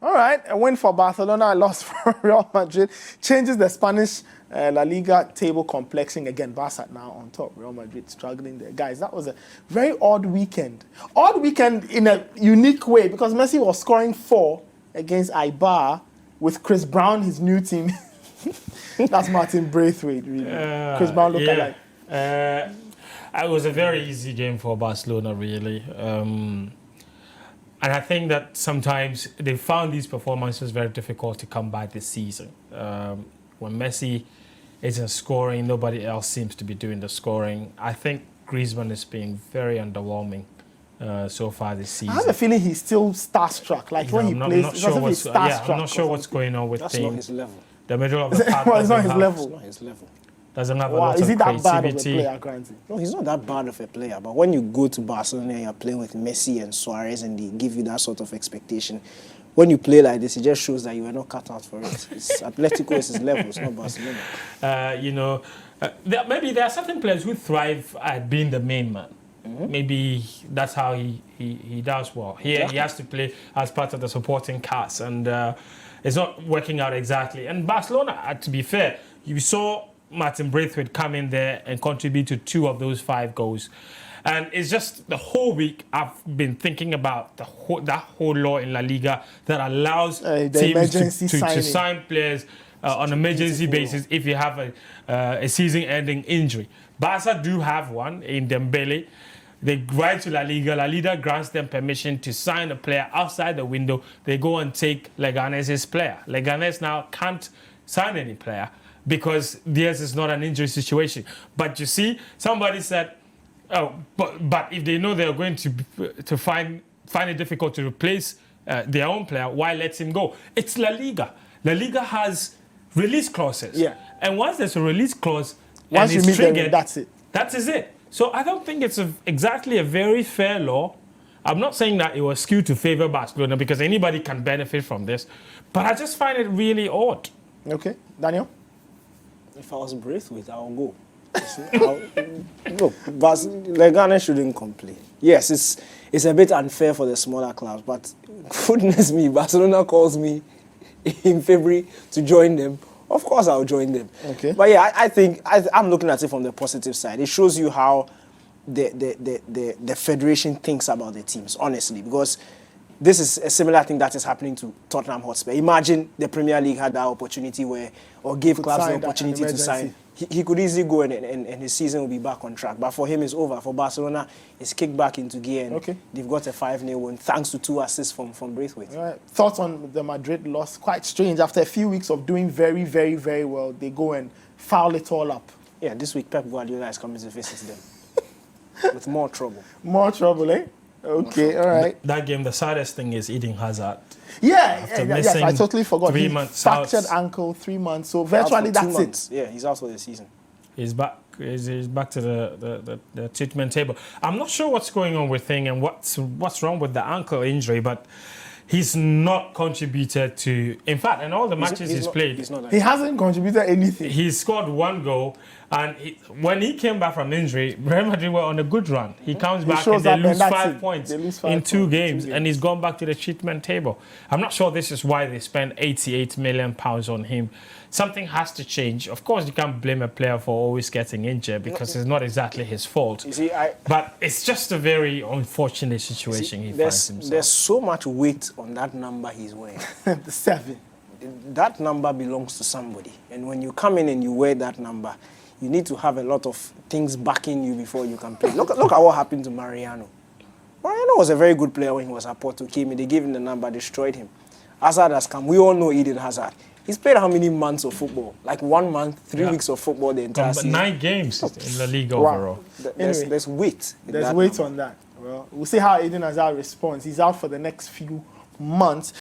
All right, a win for Barcelona, a loss for Real Madrid. Changes the Spanish La Liga table complexion. Again, Barca now on top. Real Madrid struggling there. Guys, that was a very odd weekend. Odd weekend in a unique way because Messi was scoring 4 against Eibar with Chris Brown, his new team. That's Martin Braithwaite, really. Chris Brown looked like. It was a very easy game for Barcelona, really. And I think that sometimes they found these performances very difficult to come by this season. When Messi isn't scoring, nobody else seems to be doing the scoring. I think Griezmann is being very underwhelming so far this season. I have a feeling he's still starstruck. Like when he plays, it's as if he's starstruck. I'm not sure what's going on with That's not his level. The middle of the park. Well, it's not his level. It's not his level. Doesn't have a Wow, lot is he of that bad of a creativity. player, Granty? No, he's not that bad of a player. But when you go to Barcelona and you're playing with Messi and Suarez and they give you that sort of expectation, when you play like this, it just shows that you were not cut out for it. Atletico is his level, it's not Barcelona. Maybe there are certain players who thrive at being the main man. Mm-hmm. Maybe that's how he does well. Here he has to play as part of the supporting cast, and it's not working out exactly. And Barcelona, to be fair, you saw Martin Braithwaite come in there and contribute to 2 of those 5 goals. And it's just the whole week I've been thinking about that whole law in La Liga that allows teams to sign players on an emergency basis if you have a season-ending injury. Barca do have one in Dembele. They write to La Liga. La Liga grants them permission to sign a player outside the window. They go and take Leganes' player. Leganes now can't sign any player because theirs is not an injury situation. But you see, somebody said, oh, but if they know they're going to find it difficult to replace their own player, why let him go? It's La Liga. La Liga has release clauses. Yeah. And once there's a release clause, once and you it's meet triggered, them, that's it. That is it. So I don't think it's exactly a very fair law. I'm not saying that it was skewed to favor Barcelona because anybody can benefit from this, but I just find it really odd. Okay, Daniel? If I was Braithwaite, I would go. No, but Leganes shouldn't complain. Yes, it's a bit unfair for the smaller clubs, but goodness me, Barcelona calls me in February to join them. Of course, I'll join them. Okay. But yeah, I think I'm looking at it from the positive side. It shows you how the federation thinks about the teams, honestly, because this is a similar thing that is happening to Tottenham Hotspur. Imagine the Premier League had that opportunity or gave clubs the opportunity to sign. He could easily go and his season will be back on track. But for him, it's over. For Barcelona, it's kicked back into gear and they've got a 5-0 win thanks to 2 assists from Braithwaite. All right. Thoughts on the Madrid loss? Quite strange. After a few weeks of doing very, very, very well, they go and foul it all up. Yeah, this week Pep Guardiola is coming to visit them with more trouble. More trouble, eh? Okay, all right. That game, the saddest thing is Eden Hazard. Yes, I totally forgot. 3 months fractured out. ankle, 3 months. So virtually that's it. Yeah, he's out for the season. He's back. He's back to the treatment table. I'm not sure what's going on with him and what's wrong with the ankle injury, but he's not contributed to. In fact, in all the matches he's played, he hasn't contributed anything. He scored 1 goal, and when he came back from injury, Real Madrid were on a good run. He comes back and they lose 5 points in 2 games, and he's gone back to the treatment table. I'm not sure this is why they spent £88 million on him. Something has to change. Of course, you can't blame a player for always getting injured because it's not exactly his fault. But it's just a very unfortunate situation he finds himself. There's so much weight on that number he's wearing. The 7. That number belongs to somebody. And when you come in and you wear that number, you need to have a lot of things backing you before you can play. Look at what happened to Mariano. Mariano was a very good player when he was at Porto. Came in, they gave him the number, destroyed him. Hazard has come. We all know Eden Hazard. He's played how many months of football? Like 1 month, 3 weeks of football the entire season. 9 games in the league overall. There's weight. There's weight on that. Well, we'll see how Eden Hazard responds. He's out for the next few months.